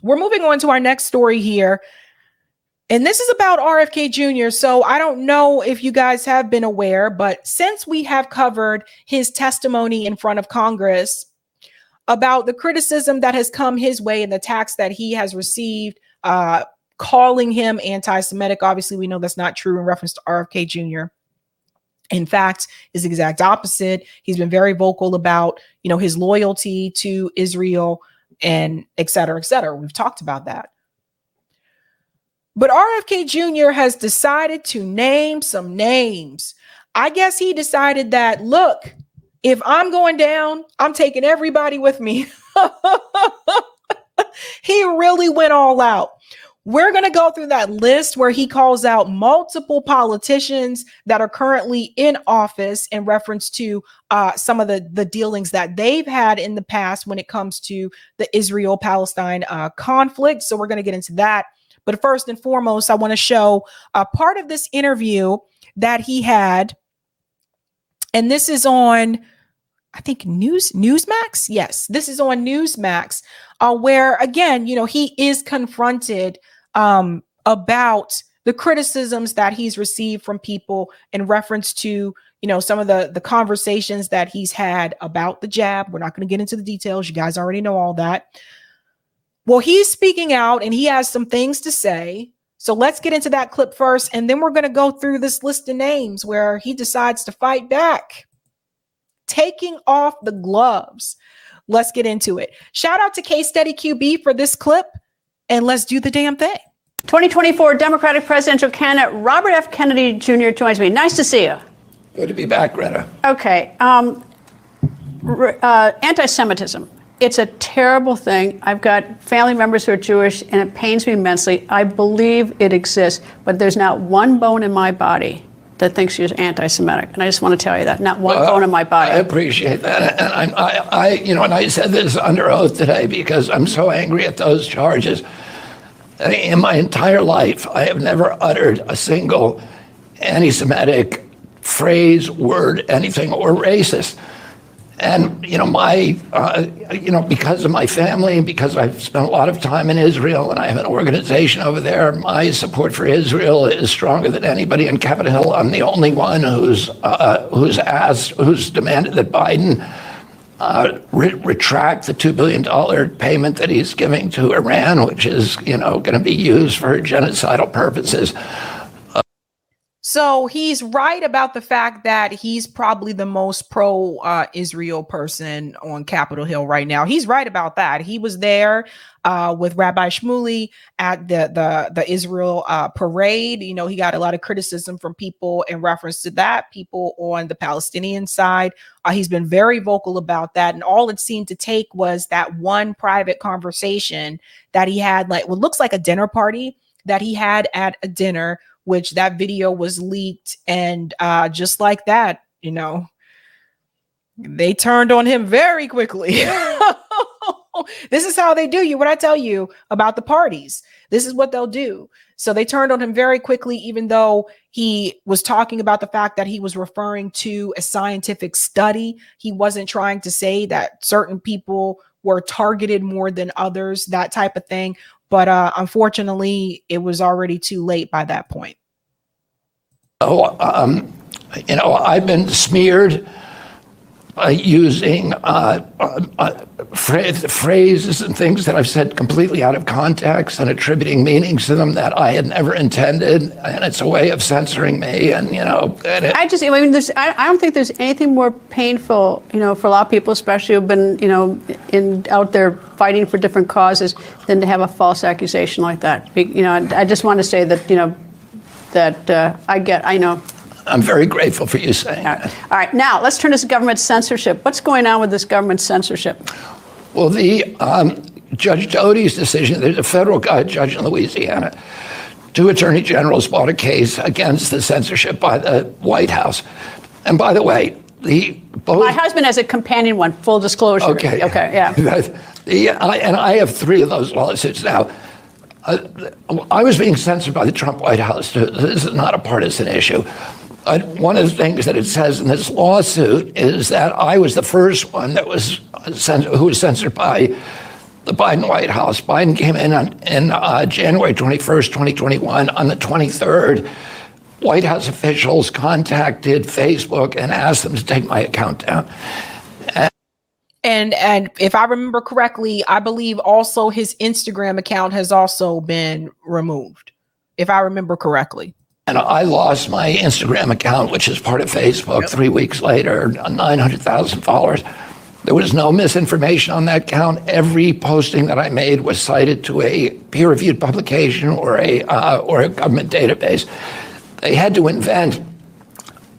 We're moving on to our next story here. And this is about RFK Jr. So I don't know if you guys have been aware, but since we have covered his testimony in front of Congress about the criticism that has come his way and the attacks that he has received, calling him anti-Semitic. Obviously, we know that's not true in reference to RFK Jr. In fact, is the exact opposite. He's been very vocal about, his loyalty to Israel and et cetera, et cetera. We've talked about that. But RFK Jr. has decided to name some names. I guess he decided that, look, if I'm going down, I'm taking everybody with me. He really went all out. We're going to go through that list where he calls out multiple politicians that are currently in office in reference to some of the dealings that they've had in the past when it comes to the Israel-Palestine conflict. So we're going to get into that. But first and foremost, I want to show a part of this interview that he had. And this is on, I think, Newsmax. Yes, this is on Newsmax, where, again, he is confronted about the criticisms that he's received from people in reference to, some of the conversations that he's had about the jab. We're not going to get into the details. You guys already know all that. Well, he's speaking out and he has some things to say. So let's get into that clip first. And then we're going to go through this list of names where he decides to fight back, taking off the gloves. Let's get into it. Shout out to K-Steady QB for this clip. And let's do the damn thing. 2024 Democratic presidential candidate Robert F. Kennedy Jr. joins me. Nice to see you. Good to be back, Greta. Okay. Anti-Semitism. It's a terrible thing. I've got family members who are Jewish, and it pains me immensely. I believe it exists, but there's not one bone in my body that thinks you're anti-Semitic. And I just want to tell you that. Not one bone in my body. I appreciate that. And I said this under oath today because I'm so angry at those charges. In my entire life, I have never uttered a single anti-Semitic phrase, word, anything, or racist. And, because of my family, because I've spent a lot of time in Israel and I have an organization over there, my support for Israel is stronger than anybody in Capitol Hill. I'm the only one who's demanded that Biden retract the $2 billion payment that he's giving to Iran, which is, going to be used for genocidal purposes. So he's right about the fact that he's probably the most pro-Israel person on Capitol Hill right now. He's right about that. He was there with Rabbi Shmuley at the Israel parade. He got a lot of criticism from people in reference to that, people on the Palestinian side. He's been very vocal about that. And all it seemed to take was that one private conversation that he had, like what looks like a dinner party that he had at a dinner, which that video was leaked. And just like that, they turned on him very quickly. This is how they do you. What I tell you about the parties, this is what they'll do. So they turned on him very quickly, even though he was talking about the fact that he was referring to a scientific study. He wasn't trying to say that certain people were targeted more than others, that type of thing. But unfortunately, it was already too late by that point. I've been smeared using phrases and things that I've said completely out of context and attributing meanings to them that I had never intended, and it's a way of censoring me. And I don't think there's anything more painful, for a lot of people, especially who've been, out there fighting for different causes, than to have a false accusation like that. I just want to say that, I know. I'm very grateful for you saying that. All right. Now, let's turn to government censorship. What's going on with this government censorship? Well, the Judge Doty's decision, there's a federal judge in Louisiana. 2 attorney generals brought a case against the censorship by the White House. And by the way, my husband has a companion one, full disclosure. Okay, yeah. And I have 3 of those lawsuits now. I was being censored by the Trump White House. This is not a partisan issue. One of the things that it says in this lawsuit is that I was the first one that was who was censored by the Biden White House. Biden came in on January 21st, 2021. On the 23rd, White House officials contacted Facebook and asked them to take my account down. And if I remember correctly, I believe also his Instagram account has also been removed, if I remember correctly. And I lost my Instagram account, which is part of Facebook, 3 weeks later, 900,000 followers. There was no misinformation on that account. Every posting that I made was cited to a peer-reviewed publication or a government database. They had to invent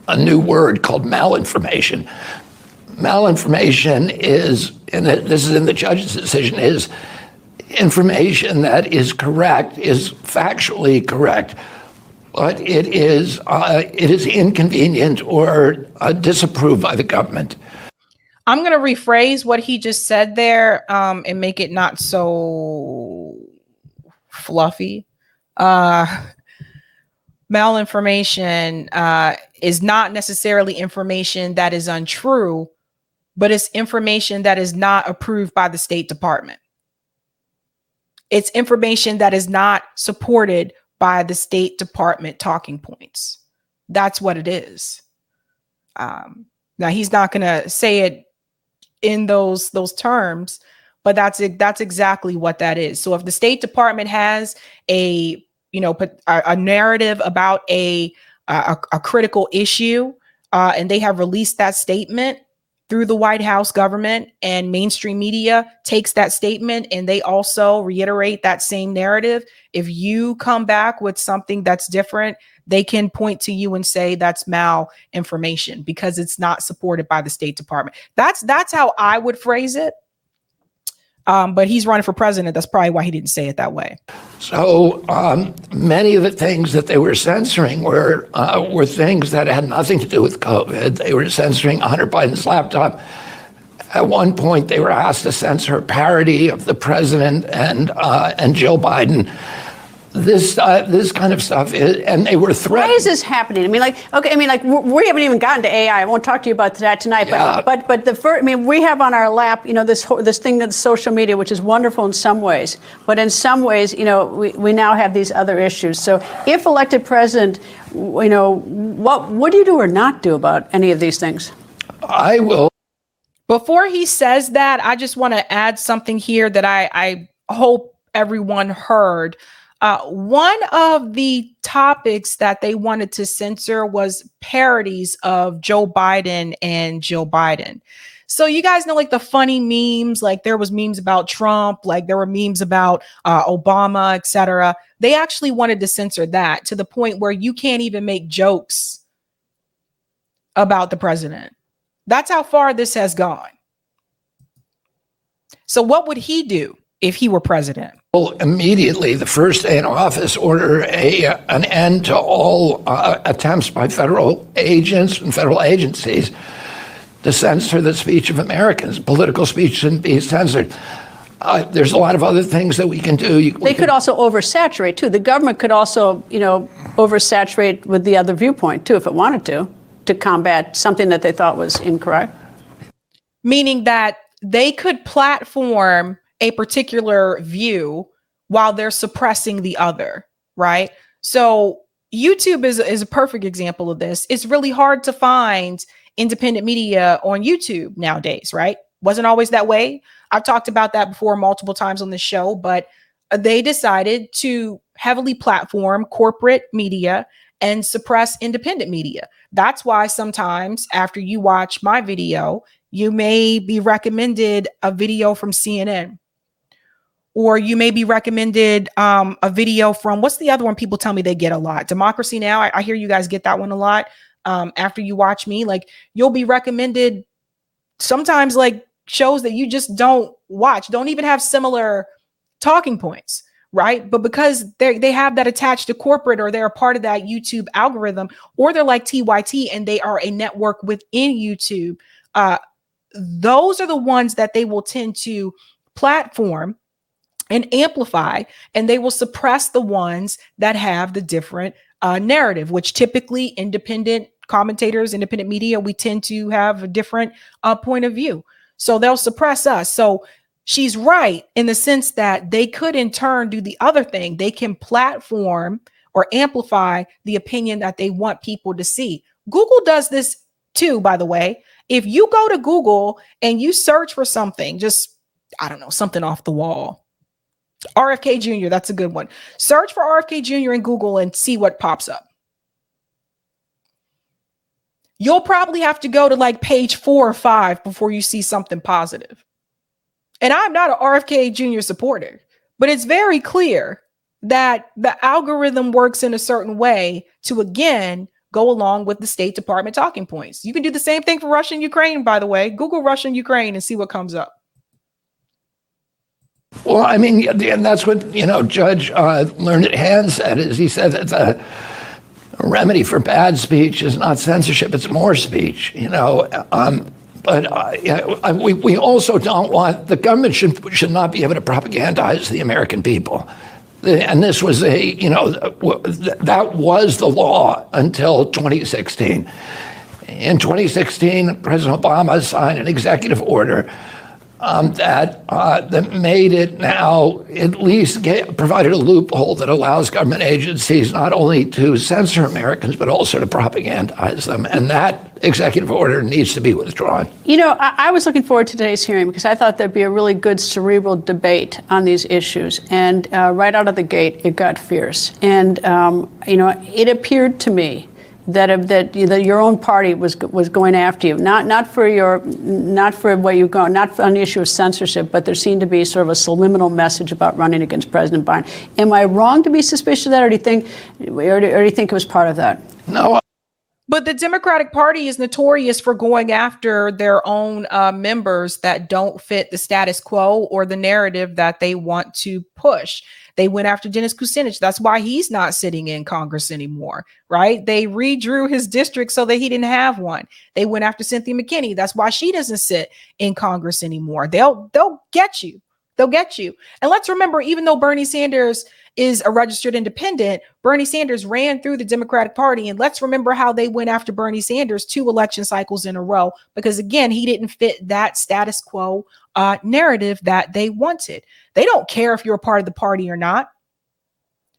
a new word called malinformation. Malinformation is, and this is in the judge's decision, is information that is correct, is factually correct, but it is inconvenient or disapproved by the government. I'm going to rephrase what he just said there and make it not so fluffy. Malinformation is not necessarily information that is untrue, but it's information that is not approved by the State Department. It's information that is not supported by the State Department talking points. That's what it is. Now, he's not going to say it in those terms, but that's exactly what that is. So if the State Department has a narrative about a critical issue, and they have released that statement through the White House government, and mainstream media takes that statement and they also reiterate that same narrative, if you come back with something that's different, they can point to you and say that's malinformation because it's not supported by the State Department. That's how I would phrase it. But he's running for president. That's probably why he didn't say it that way. So many of the things that they were censoring were things that had nothing to do with COVID. They were censoring Hunter Biden's laptop. At one point, they were asked to censor a parody of the president and Jill Biden. This kind of stuff, and they were threatened. Why is this happening? We haven't even gotten to AI. I won't talk to you about that tonight. Yeah. But the first, we have on our lap, this thing that's social media, which is wonderful in some ways, but in some ways, we now have these other issues. So, if elected president, what do you do or not do about any of these things? I will. Before he says that, I just want to add something here that I hope everyone heard. One of the topics that they wanted to censor was parodies of Joe Biden and Jill Biden. So you guys know, like the funny memes, like there was memes about Trump, like there were memes about Obama, etc. They actually wanted to censor that to the point where you can't even make jokes about the president. That's how far this has gone. So what would he do if he were president? Well, immediately, the first day in office, order an end to all attempts by federal agents and federal agencies to censor the speech of Americans. Political speech shouldn't be censored. There's a lot of other things that we can do. They could also oversaturate, too. The government could also, oversaturate with the other viewpoint, too, if it wanted to combat something that they thought was incorrect. Meaning that they could platform a particular view while they're suppressing the other, right? So YouTube is a perfect example of this. It's really hard to find independent media on YouTube nowadays, right? Wasn't always that way. I've talked about that before multiple times on the show, but they decided to heavily platform corporate media and suppress independent media. That's why sometimes after you watch my video, you may be recommended a video from CNN. Or you may be recommended a video from, what's the other one people tell me they get a lot? Democracy Now! I hear you guys get that one a lot. After you watch me, like you'll be recommended sometimes like shows that you just don't watch, don't even have similar talking points, right? But because they have that attached to corporate, or they're a part of that YouTube algorithm, or they're like TYT and they are a network within YouTube, those are the ones that they will tend to platform and amplify, and they will suppress the ones that have the different narrative, which typically independent commentators, independent media, we tend to have a different point of view. So they'll suppress us. So she's right in the sense that they could in turn do the other thing. They can platform or amplify the opinion that they want people to see. Google does this too, by the way. If you go to Google and you search for something, just, I don't know, something off the wall, RFK Jr., that's a good one. Search for RFK Jr. in Google and see what pops up. You'll probably have to go to like page 4 or 5 before you see something positive. And I'm not an RFK Jr. supporter, but it's very clear that the algorithm works in a certain way to, again, go along with the State Department talking points. You can do the same thing for Russia and Ukraine, by the way. Google Russia and Ukraine and see what comes up. Well, I mean, and that's what, Judge Learned Hand said, is he said that the remedy for bad speech is not censorship, it's more speech, But we also don't want, the government should not be able to propagandize the American people. And this was that was the law until 2016. In 2016, President Obama signed an executive order that made it now at least provided a loophole that allows government agencies not only to censor Americans, but also to propagandize them. And that executive order needs to be withdrawn. I was looking forward to today's hearing because I thought there'd be a really good cerebral debate on these issues. And right out of the gate, it got fierce. And, it appeared to me that your own party was going after you, not for what you've gone, not on the issue of censorship, but there seemed to be sort of a subliminal message about running against President Biden. Am I wrong to be suspicious of that, or do you think it was part of that? No. But the Democratic Party is notorious for going after their own members that don't fit the status quo or the narrative that they want to push. They went after Dennis Kucinich. That's why he's not sitting in Congress anymore, right? They redrew his district so that he didn't have one. They went after Cynthia McKinney. That's why she doesn't sit in Congress anymore. They'll get you. They'll get you. And let's remember, even though Bernie Sanders is a registered independent, Bernie Sanders ran through the Democratic Party. And let's remember how they went after Bernie Sanders 2 election cycles in a row, because again, he didn't fit that status quo narrative that they wanted. They don't care if you're a part of the party or not.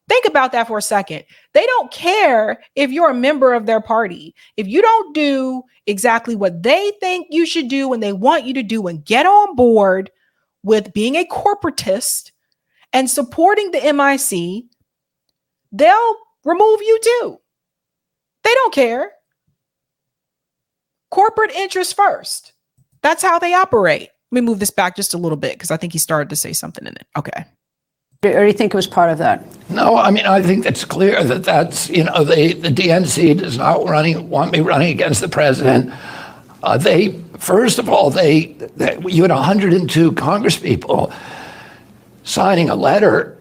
Think about that for a second. They don't care if you're a member of their party. If you don't do exactly what they think you should do and they want you to do and get on board with being a corporatist and supporting the MIC, they'll remove you too. They don't care. Corporate interests first. That's how they operate. Let me move this back just a little bit because I think he started to say something in it. Okay. Or do you think it was part of that? No, I mean, I think it's clear that's, the DNC does not want me running against the president. First of all, you had 102 Congresspeople signing a letter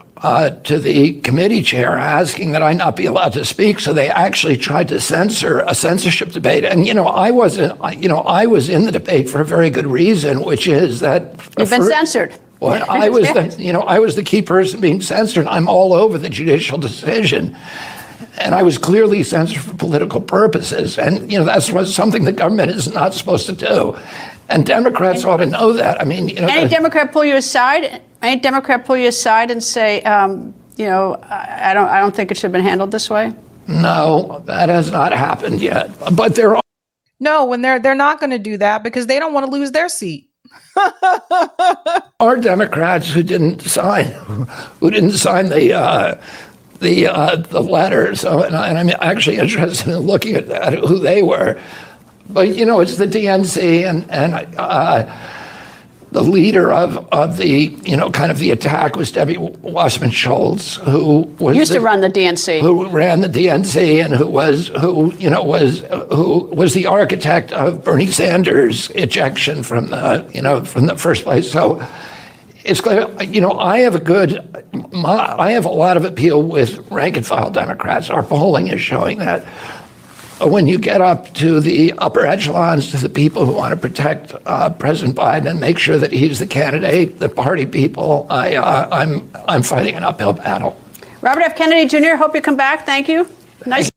to the committee chair asking that I not be allowed to speak. So they actually tried to censor a censorship debate. And, I was in the debate for a very good reason, which is that you've been censored. Well, I was the key person being censored. I'm all over the judicial decision. And I was clearly censored for political purposes. And, that's something the government is not supposed to do. And Democrats ought to know that. I mean, any Democrat pull you aside? Any Democrat pull you aside and say, I don't think it should have been handled this way? No, that has not happened yet. But there are. No, when they're not going to do that because they don't want to lose their seat. Are Democrats who didn't sign the letter. So, and I'm actually interested in looking at that, who they were. But, it's the DNC and the leader of the, kind of the attack was Debbie Wasserman Schultz, who was to run the DNC, who ran the DNC, and who was the architect of Bernie Sanders' ejection from the first place. So it's clear, I have a lot of appeal with rank and file Democrats. Our polling is showing that. When you get up to the upper echelons, to the people who want to protect President Biden and make sure that he's the candidate, the party people, I'm fighting an uphill battle. Robert F. Kennedy Jr., hope you come back. Thank you. Nice.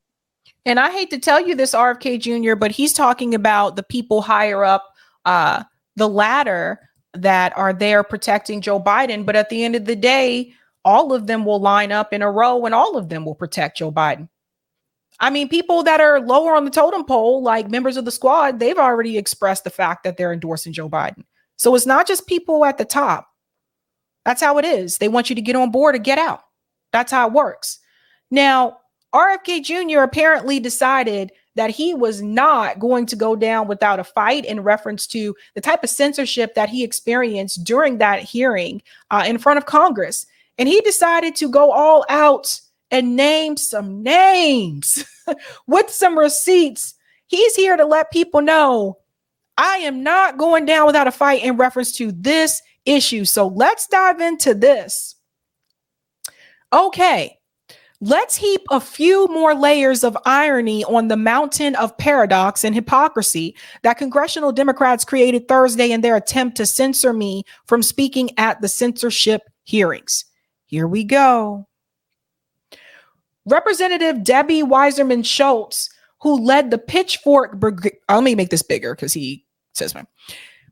And I hate to tell you this, RFK Jr., but he's talking about the people higher up the ladder that are there protecting Joe Biden. But at the end of the day, all of them will line up in a row and all of them will protect Joe Biden. I mean, people that are lower on the totem pole, like members of the squad, they've already expressed the fact that they're endorsing Joe Biden. So it's not just people at the top. That's how it is. They want you to get on board or get out. That's how it works. Now, RFK Jr. apparently decided that he was not going to go down without a fight in reference to the type of censorship that he experienced during that hearing in front of Congress. And he decided to go all out and name some names with some receipts. He's here to let people know I am not going down without a fight in reference to this issue. So let's dive into this. Okay. Let's heap a few more layers of irony on the mountain of paradox and hypocrisy that congressional Democrats created Thursday in their attempt to censor me from speaking at the censorship hearings. Here we go. Representative Debbie Weiserman Schultz, who led the pitchfork brigade. Let me make this bigger because he says, man.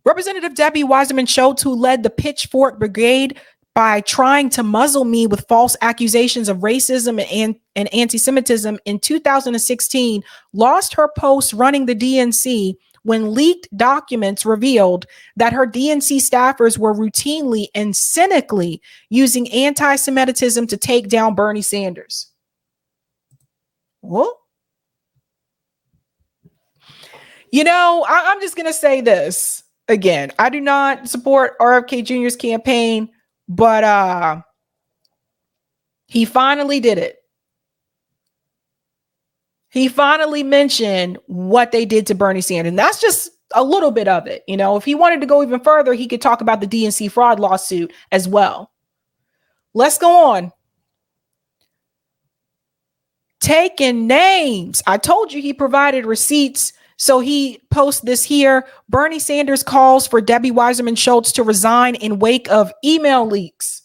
Representative Debbie Weiserman Schultz, who led the pitchfork brigade by trying to muzzle me with false accusations of racism and anti-Semitism in 2016, lost her post running the DNC when leaked documents revealed that her DNC staffers were routinely and cynically using anti-Semitism to take down Bernie Sanders. What? You know, I'm just going to say this again. I do not support RFK Jr.'s campaign. But he finally did it. He finally mentioned what they did to Bernie Sanders. And that's just a little bit of it. You know, if he wanted to go even further, he could talk about the DNC fraud lawsuit as well. Let's go on. Taking names. I told you he provided receipts. So he posts this here. Bernie Sanders calls for Debbie Weiserman Schultz to resign in wake of email leaks.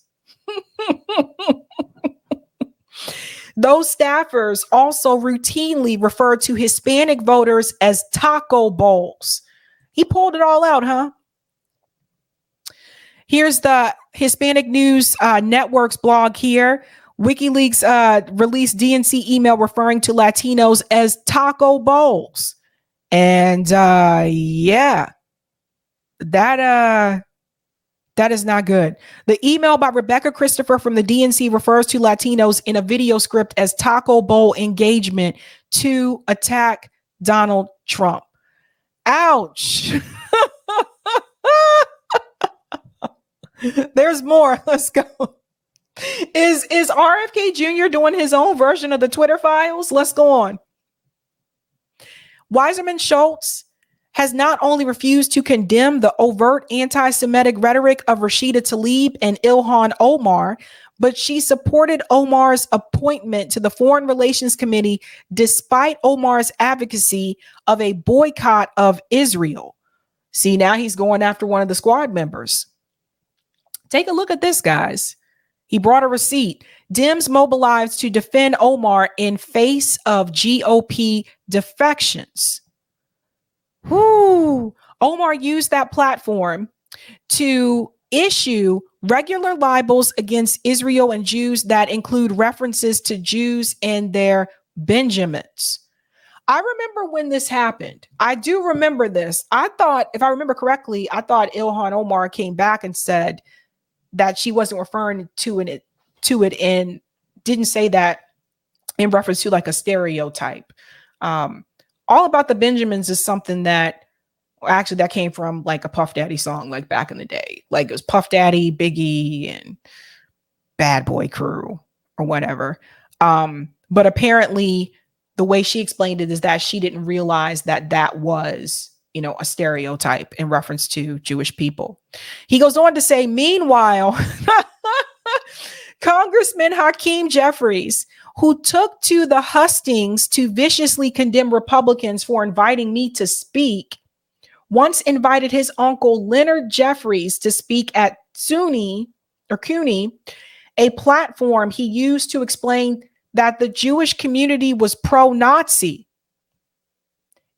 Those staffers also routinely refer to Hispanic voters as taco bowls. He pulled it all out, huh? Here's the Hispanic News Network's blog here. WikiLeaks released DNC email referring to Latinos as taco bowls. And yeah, that is not good. The email by Rebecca Christopher from the DNC refers to Latinos in a video script as taco bowl engagement to attack Donald Trump. Ouch. There's more. Let's go. Is RFK Jr. doing his own version of the Twitter files? Let's go on. Weiserman Schultz has not only refused to condemn the overt anti-Semitic rhetoric of Rashida Tlaib and Ilhan Omar, but she supported Omar's appointment to the Foreign Relations Committee despite Omar's advocacy of a boycott of Israel. See, now he's going after one of the squad members. Take a look at this, guys. He brought a receipt. Dems mobilized to defend Omar in face of GOP defections. Whoo. Omar used that platform to issue regular libels against Israel and Jews that include references to Jews and their Benjamins. I remember when this happened. I do remember this. I thought, if I remember correctly, I thought Ilhan Omar came back and said that she wasn't referring to it and didn't say that in reference to like a stereotype. All About the Benjamins is something that actually that came from like a Puff Daddy song, like back in the day. Like it was Puff Daddy, Biggie, and Bad Boy Crew or whatever. But apparently the way she explained it is that she didn't realize that that was, you know, a stereotype in reference to Jewish people. He goes on to say, meanwhile, Congressman Hakeem Jeffries, who took to the hustings to viciously condemn Republicans for inviting me to speak, once invited his uncle Leonard Jeffries to speak at CUNY, a platform he used to explain that the Jewish community was pro-Nazi.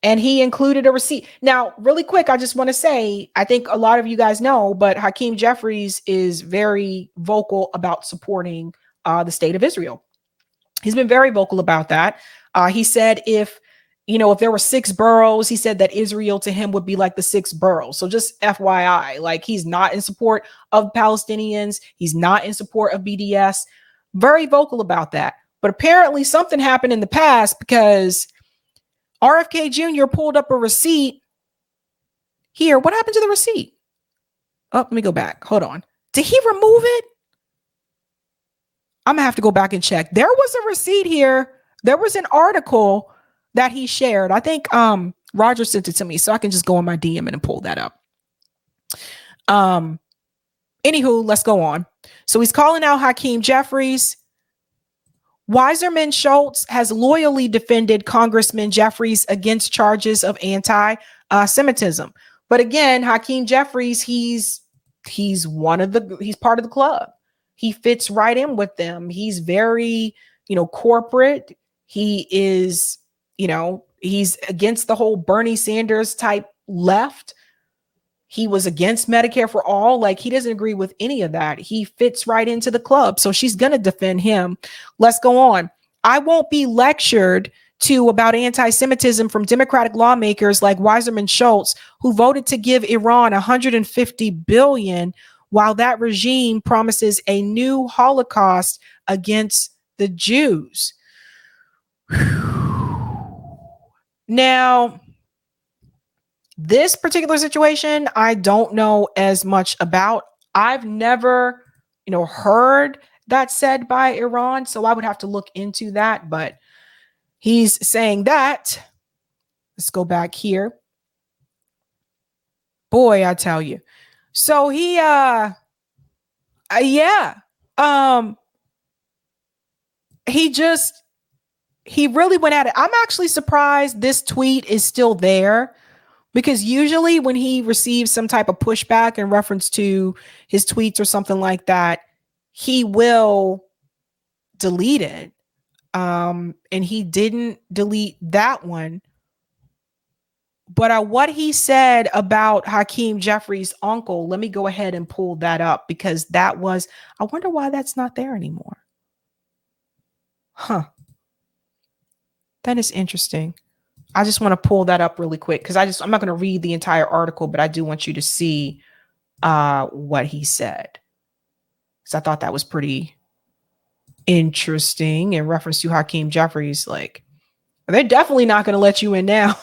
And he included a receipt. Now, really quick, I just want to say, I think a lot of you guys know, but Hakeem Jeffries is very vocal about supporting the state of Israel. He's been very vocal about that. He said if there were 6 boroughs, he said that Israel to him would be like the 6 boroughs. So just FYI, like he's not in support of Palestinians. He's not in support of BDS. Very vocal about that. But apparently something happened in the past because RFK Jr. pulled up a receipt here. What happened to the receipt? Oh, let me go back. Hold on. Did he remove it? I'm gonna have to go back and check. There was a receipt here. There was an article that he shared. I think Roger sent it to me, so I can just go on my DM and pull that up. Anywho, let's go on. So he's calling out Hakeem Jeffries. Wiserman Schultz has loyally defended Congressman Jeffries against charges of anti-Semitism. But again, Hakeem Jeffries, he's part of the club. He fits right in with them. He's very, corporate. He is, he's against the whole Bernie Sanders type left. He was against Medicare for all. Like, he doesn't agree with any of that. He fits right into the club. So she's going to defend him. Let's go on. I won't be lectured to about anti-Semitism from Democratic lawmakers like Wiserman Schultz, who voted to give Iran $150 billion while that regime promises a new Holocaust against the Jews. Now, this particular situation, I don't know as much about. I've never, heard that said by Iran, so I would have to look into that. But he's saying that. Let's go back here. Boy, I tell you. So he, he really went at it. I'm actually surprised this tweet is still there. Because usually when he receives some type of pushback in reference to his tweets or something like that, he will delete it. And he didn't delete that one. But what he said about Hakeem Jeffries' uncle, let me go ahead and pull that up because I wonder why that's not there anymore. Huh. That is interesting. I just want to pull that up really quick because I'm not going to read the entire article, but I do want you to see what he said. Because I thought that was pretty interesting in reference to Hakeem Jeffries. Like, they're definitely not going to let you in now.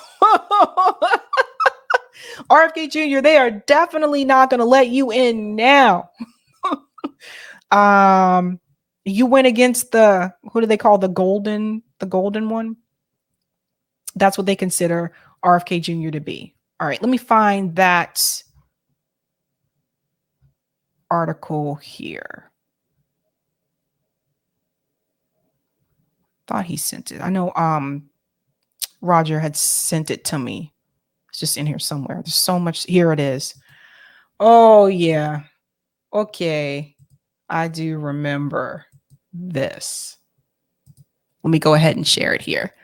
RFK Jr., they are definitely not going to let you in now. You went against who do they call the golden one? That's what they consider RFK Jr. to be. All right, let me find that article here. Thought he sent it. I know Roger had sent it to me. It's just in here somewhere. There's so much. Here it is. Oh, yeah. Okay. I do remember this. Let me go ahead and share it here.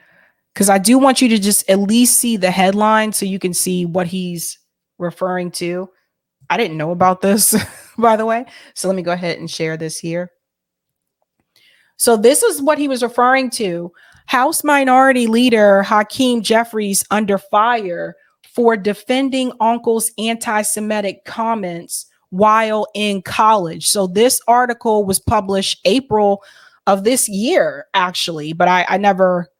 Because I do want you to just at least see the headline so you can see what he's referring to. I didn't know about this, by the way. So let me go ahead and share this here. So this is what he was referring to. House Minority Leader Hakeem Jeffries under fire for defending uncle's anti-Semitic comments while in college. So this article was published April of this year, actually, but I never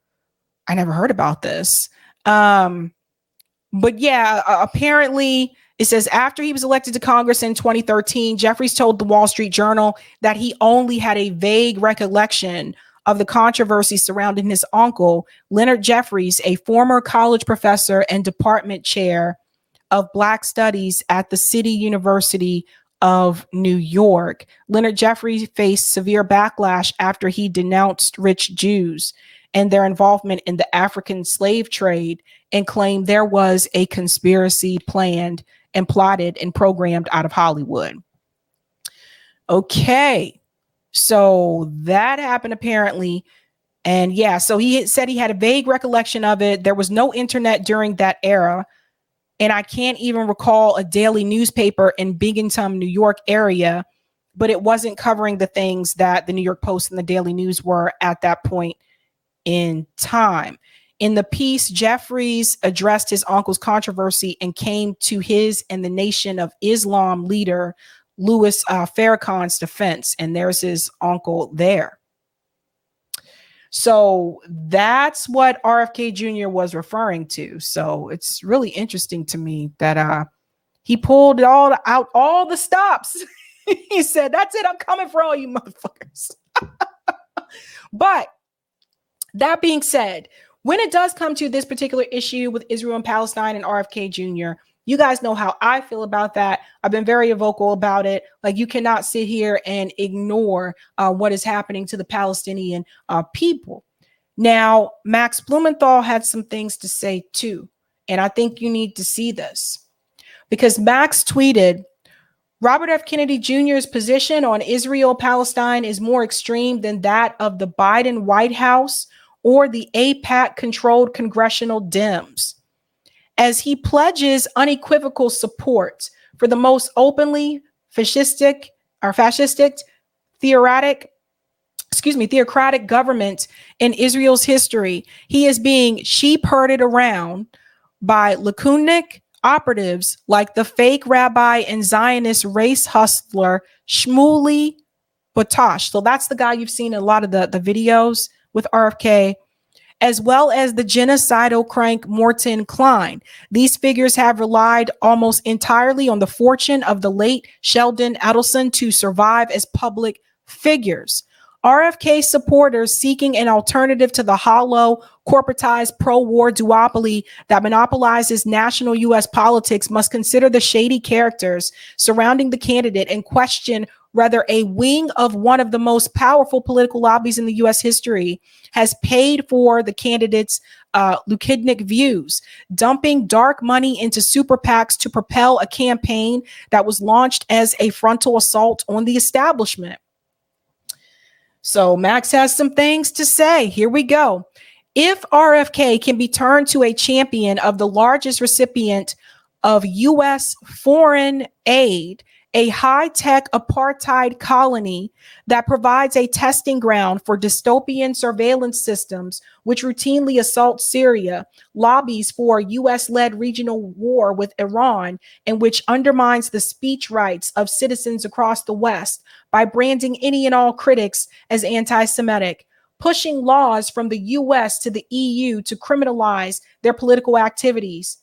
heard about this. But yeah, apparently it says after he was elected to Congress in 2013, Jeffries told the Wall Street Journal that he only had a vague recollection of the controversy surrounding his uncle, Leonard Jeffries, a former college professor and department chair of Black Studies at the City University of New York. Leonard Jeffries faced severe backlash after he denounced rich Jews and their involvement in the African slave trade and claimed there was a conspiracy planned and plotted and programmed out of Hollywood. Okay, so that happened apparently. And yeah, so he said he had a vague recollection of it. There was no internet during that era. And I can't even recall a daily newspaper in Binghamton, New York area, but it wasn't covering the things that the New York Post and the Daily News were at that point in time. In the piece, Jeffries addressed his uncle's controversy and came to his and the Nation of Islam leader, Louis Farrakhan's defense. And there's his uncle there. So that's what RFK Jr. was referring to. So it's really interesting to me that he pulled out all the stops. He said, that's it. I'm coming for all you motherfuckers. But that being said, when it does come to this particular issue with Israel and Palestine and RFK Jr., you guys know how I feel about that. I've been very vocal about it. Like, you cannot sit here and ignore what is happening to the Palestinian people. Now, Max Blumenthal had some things to say too. And I think you need to see this because Max tweeted, Robert F. Kennedy Jr.'s position on Israel-Palestine is more extreme than that of the Biden White House or the AIPAC-controlled congressional Dems, as he pledges unequivocal support for the most openly fascistic theocratic government in Israel's history. He is being sheep-herded around by Likud operatives like the fake rabbi and Zionist race hustler Shmuley Botosh. So that's the guy you've seen in a lot of the videos with RFK, as well as the genocidal crank Morton Klein. These figures have relied almost entirely on the fortune of the late Sheldon Adelson to survive as public figures. RFK supporters seeking an alternative to the hollow, corporatized pro-war duopoly that monopolizes national U.S. politics must consider the shady characters surrounding the candidate and question whether a wing of one of the most powerful political lobbies in the U.S. history has paid for the candidate's Lukidnick views, dumping dark money into super PACs to propel a campaign that was launched as a frontal assault on the establishment. So Max has some things to say. Here we go. If RFK can be turned to a champion of the largest recipient of U.S. foreign aid, a high-tech apartheid colony that provides a testing ground for dystopian surveillance systems, which routinely assault Syria, lobbies for U.S.-led regional war with Iran, and which undermines the speech rights of citizens across the West by branding any and all critics as anti-Semitic, pushing laws from the U.S. to the EU to criminalize their political activities.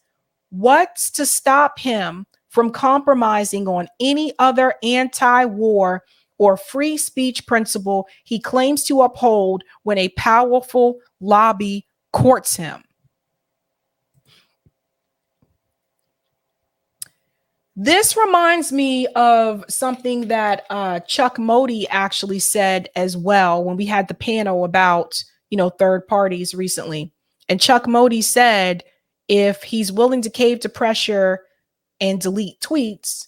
What's to stop him from compromising on any other anti-war or free speech principle he claims to uphold when a powerful lobby courts him? This reminds me of something that Chuck Modi actually said as well when we had the panel about, third parties recently. And Chuck Modi said, if he's willing to cave to pressure and delete tweets,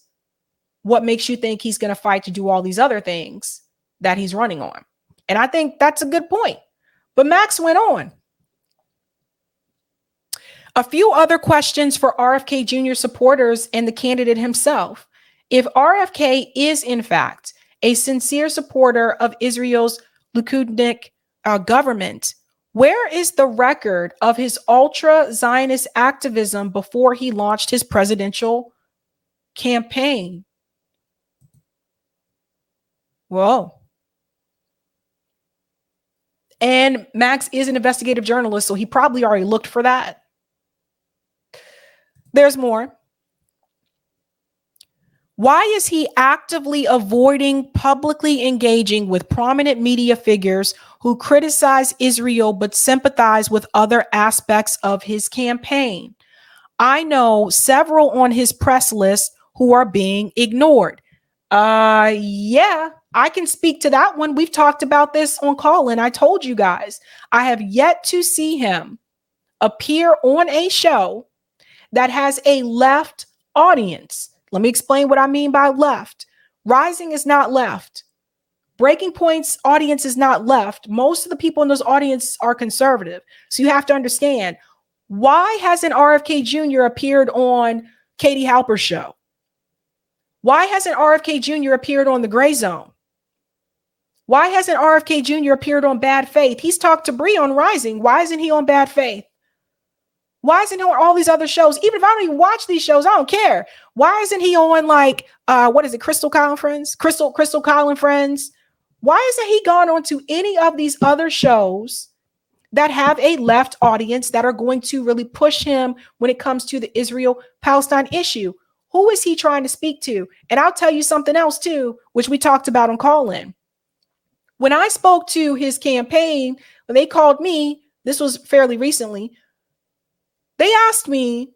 what makes you think he's going to fight to do all these other things that he's running on? And I think that's a good point. But Max went on. A few other questions for RFK Jr. supporters and the candidate himself. If RFK is, in fact, a sincere supporter of Israel's Likudnik government, where is the record of his ultra-Zionist activism before he launched his presidential campaign? Whoa. And Max is an investigative journalist, so he probably already looked for that. There's more. Why is he actively avoiding publicly engaging with prominent media figures who criticize Israel but sympathize with other aspects of his campaign? I know several on his press list who are being ignored. Yeah, I can speak to that one. We've talked about this on call, and I told you guys, I have yet to see him appear on a show that has a left audience. Let me explain what I mean by left. Rising is not left. Breaking Point's audience is not left. Most of the people in those audience are conservative. So you have to understand, why hasn't RFK Jr. appeared on Katie Halper's show? Why hasn't RFK Jr. appeared on The Gray Zone? Why hasn't RFK Jr. appeared on Bad Faith? He's talked to Bree on Rising. Why isn't he on Bad Faith? Why isn't he on all these other shows? Even if I don't even watch these shows, I don't care. Why isn't he on like, what is it? Crystal Collin Friends? Crystal Collin Friends? Why isn't he gone on to any of these other shows that have a left audience that are going to really push him when it comes to the Israel-Palestine issue? Who is he trying to speak to? And I'll tell you something else too, which we talked about on Call-In. When I spoke to his campaign, when they called me, this was fairly recently, they asked me,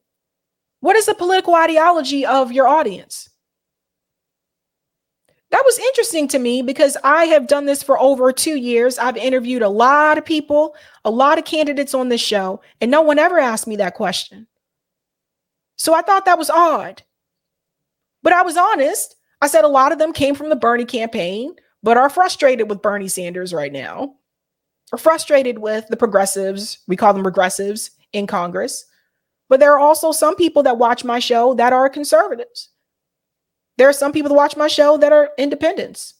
what is the political ideology of your audience? That was interesting to me because I have done this for over 2 years. I've interviewed a lot of people, a lot of candidates on this show, and no one ever asked me that question. So I thought that was odd. But I was honest. I said a lot of them came from the Bernie campaign, but are frustrated with Bernie Sanders right now, are frustrated with the progressives. We call them regressives in Congress. But there are also some people that watch my show that are conservatives. There are some people that watch my show that are independents.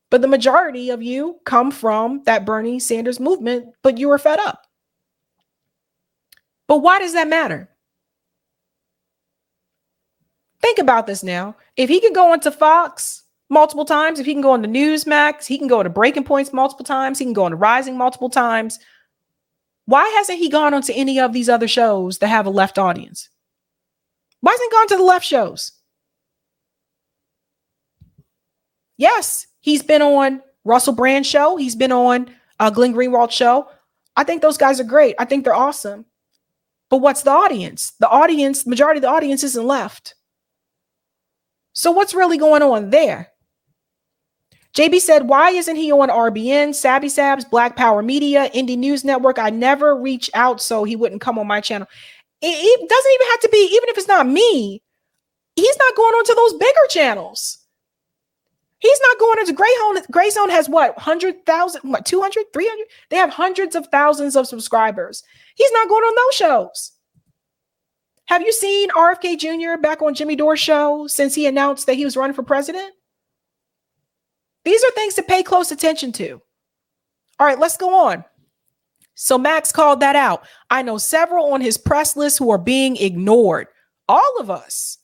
But the majority of you come from that Bernie Sanders movement, but you are fed up. But why does that matter? Think about this now. If he can go into Fox multiple times, if he can go into Newsmax, he can go into Breaking Points multiple times, he can go into Rising multiple times, why hasn't he gone onto any of these other shows that have a left audience? Why hasn't he gone to the left shows? Yes, he's been on Russell Brand's show. He's been on Glenn Greenwald's show. I think those guys are great. I think they're awesome. But what's the audience? The audience, majority of the audience isn't left. So what's really going on there? JB said, why isn't he on RBN, Sabby Sabs, Black Power Media, Indie News Network? I never reach out so he wouldn't come on my channel. It doesn't even have to be, even if it's not me, he's not going on to those bigger channels. He's not going into Gray Zone has what, 100,000, what, 200, 300? They have hundreds of thousands of subscribers. He's not going on those shows. Have you seen RFK Jr. back on Jimmy Dore's show since he announced that he was running for president? These are things to pay close attention to. All right, let's go on. So Max called that out. I know several on his press list who are being ignored. All of us.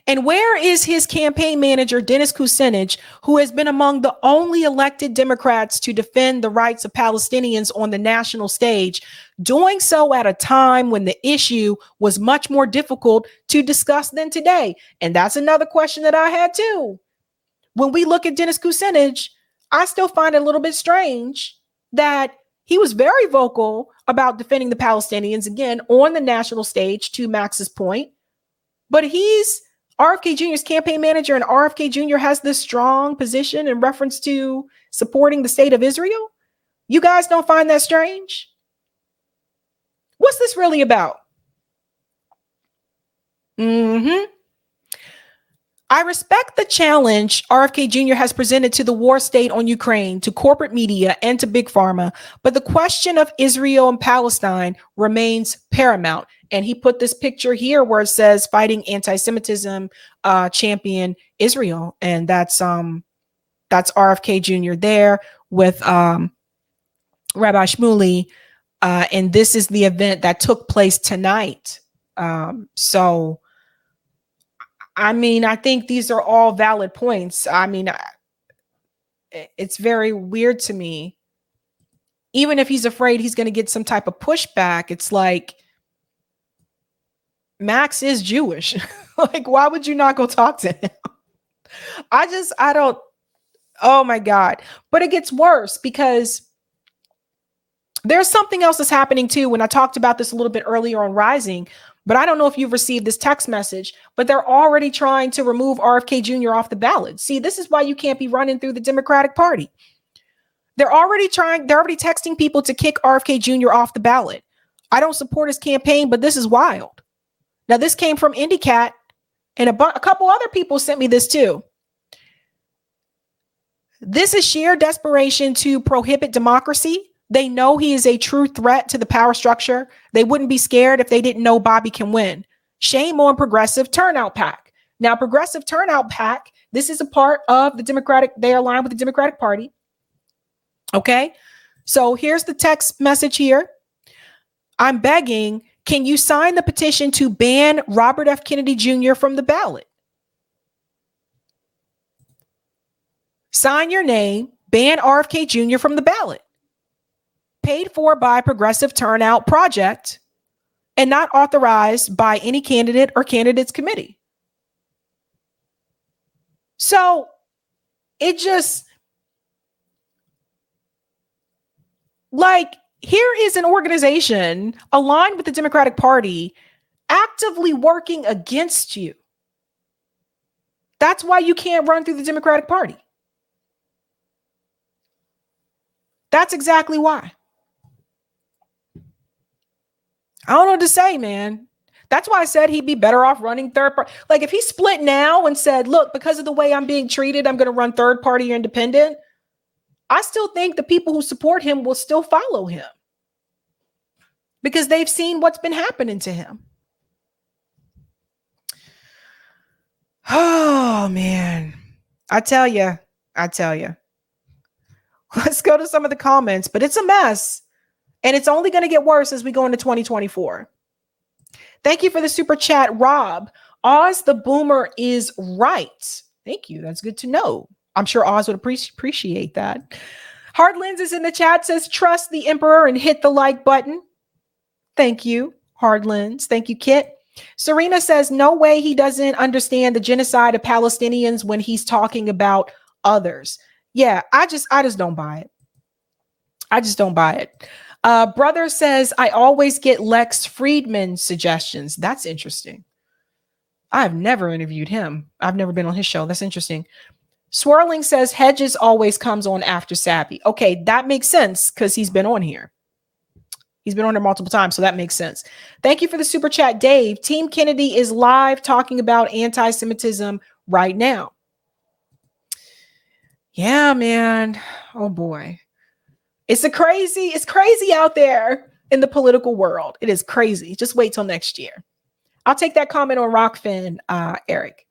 And where is his campaign manager, Dennis Kucinich, who has been among the only elected Democrats to defend the rights of Palestinians on the national stage, doing so at a time when the issue was much more difficult to discuss than today? And that's another question that I had too. When we look at Dennis Kucinich, I still find it a little bit strange that he was very vocal about defending the Palestinians, again, on the national stage, to Max's point, but he's RFK Jr.'s campaign manager, and RFK Jr. has this strong position in reference to supporting the state of Israel. You guys don't find that strange? What's this really about? I respect the challenge RFK Jr. has presented to the war state on Ukraine, to corporate media, and to Big Pharma, but the question of Israel and Palestine remains paramount. And he put this picture here where it says fighting anti-Semitism, champion Israel. And that's RFK Jr. there with Rabbi Shmuley. And this is the event that took place tonight. So, I mean, I think these are all valid points. I mean, it's very weird to me. Even if he's afraid he's going to get some type of pushback, it's like, Max is Jewish. Like, why would you not go talk to him? I don't, oh my God. But it gets worse because there's something else that's happening too. When I talked about this a little bit earlier on Rising, but I don't know if you've received this text message, but they're already trying to remove RFK Jr. off the ballot. See, this is why you can't be running through the Democratic Party. They're already texting people to kick RFK Jr. off the ballot. I don't support his campaign, but this is wild. Now, this came from IndyCat, and a couple other people sent me this too. This is sheer desperation to prohibit democracy. They know he is a true threat to the power structure. They wouldn't be scared if they didn't know Bobby can win. Shame on Progressive Turnout PAC. Now, Progressive Turnout PAC, this is a part of the Democratic, they are aligned with the Democratic Party. Okay, so here's the text message here. I'm begging, can you sign the petition to ban Robert F. Kennedy Jr. from the ballot? Sign your name, ban RFK Jr. from the ballot. Paid for by Progressive Turnout Project and not authorized by any candidate or candidates committee. So it just, like, here is an organization aligned with the Democratic Party actively working against you. That's why you can't run through the Democratic Party. That's exactly why. I don't know what to say, man. That's why I said he'd be better off running third party. Like, if he split now and said, look, because of the way I'm being treated, I'm going to run third party or independent, I still think the people who support him will still follow him because they've seen what's been happening to him. Oh, man. I tell you. Let's go to some of the comments, but it's a mess. And it's only going to get worse as we go into 2024. Thank you for the super chat, Rob. Oz the Boomer is right. Thank you. That's good to know. I'm sure Oz would appreciate that. Hard Lens is in the chat, says trust the emperor and hit the like button. Thank you, Hard Lens. Thank you, Kit. Serena says no way he doesn't understand the genocide of Palestinians when he's talking about others. Yeah, I just don't buy it. I just don't buy it. Brother says, I always get Lex Friedman suggestions. That's interesting. I've never interviewed him. I've never been on his show. That's interesting. Swirling says Hedges always comes on after Sabby. Okay, that makes sense because he's been on here. He's been on there multiple times, so that makes sense. Thank you for the super chat, Dave. Team Kennedy is live talking about anti-Semitism right now. Yeah, man. Oh boy. It's crazy out there in the political world. It is crazy. Just wait till next year. I'll take that comment on Rockfin, Eric.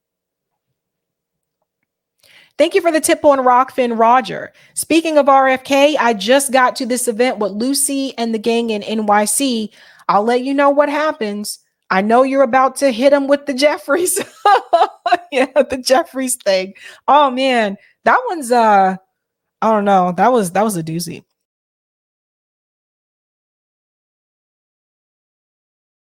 Thank you for the tip on Rockfin, Roger. Speaking of RFK, I just got to this event with Lucy and the gang in NYC. I'll let you know what happens. I know you're about to hit him with the Jeffries. Yeah, the Jeffries thing. Oh man, that one's I don't know. That was a doozy.